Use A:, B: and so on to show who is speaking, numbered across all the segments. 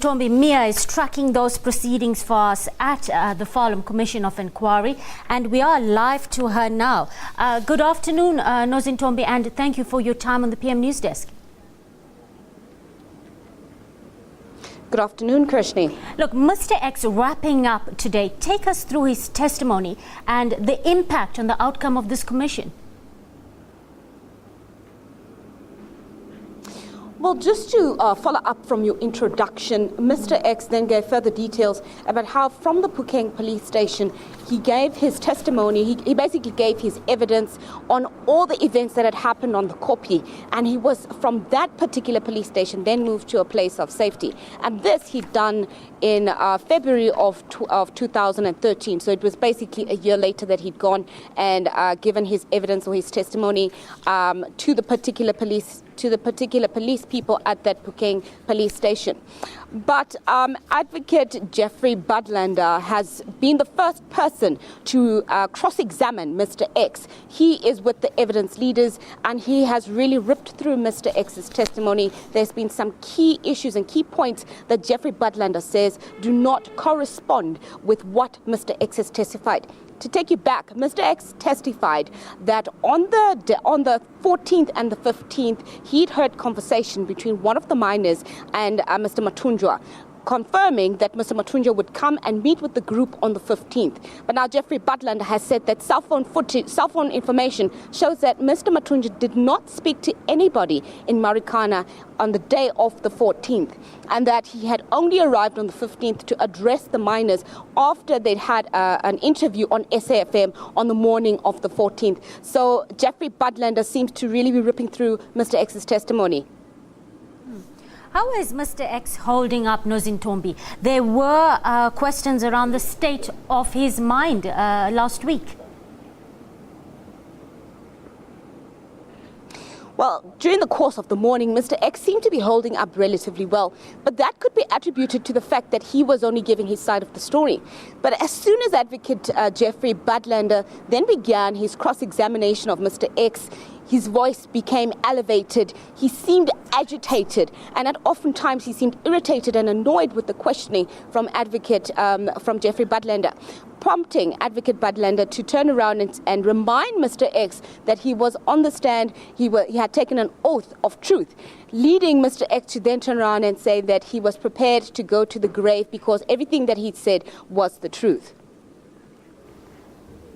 A: Tombi, Mia is tracking those proceedings for us at the Farlam Commission of Inquiry, and we are live to her now. Good afternoon, Nozintombi, and thank you for your time on the PM News Desk.
B: Good afternoon, Krishni.
A: Look, Mr. X wrapping up today. Take us through his testimony and the impact on the outcome of this commission.
B: Well, just to follow up from your introduction, Mr. X then gave further details about how from the Phuket police station he gave his testimony, he basically gave his evidence on all the events that had happened on the Kopi, and he was from that particular police station then moved to a place of safety. And this he'd done in February of 2013, so it was basically a year later that he'd gone and given his evidence or his testimony to the particular police people at that Phuket police station. But Advocate Geoff Budlender has been the first person to cross-examine Mr. X. He is with the evidence leaders and he has really ripped through Mr. X's testimony. There's been some key issues and key points that Geoff Budlender says do not correspond with what Mr. X has testified. To take you back, Mr. X testified that on the 14th and the 15th, he'd heard conversation between one of the miners and Mr. Matunjwa, confirming that Mr. Matunjwa would come and meet with the group on the 15th. But now Geoff Budlender has said that cell phone information shows that Mr. Matunjwa did not speak to anybody in Marikana on the day of the 14th, and that he had only arrived on the 15th to address the miners after they'd had an interview on SAFM on the morning of the 14th. So Geoff Budlender seems to really be ripping through Mr. X's testimony.
A: How is Mr. X holding up, Nozintombi? There were questions around the state of his mind last week.
B: Well, during the course of the morning, Mr. X seemed to be holding up relatively well, but that could be attributed to the fact that he was only giving his side of the story. But as soon as Advocate Geoff Budlender then began his cross-examination of Mr. X, his voice became elevated, he seemed agitated, and oftentimes he seemed irritated and annoyed with the questioning from from Geoff Budlender, prompting Advocate Budlender to turn around and remind Mr. X that he was on the stand, he had taken an oath of truth, leading Mr. X to then turn around and say that he was prepared to go to the grave because everything that he'd said was the truth.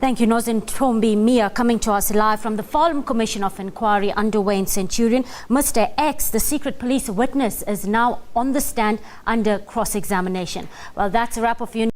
A: Thank you, Nozintombi. Mia coming to us live from the Farlam Commission of Inquiry underway in Centurion. Mr. X, the secret police witness, is now on the stand under cross-examination. Well, that's a wrap of your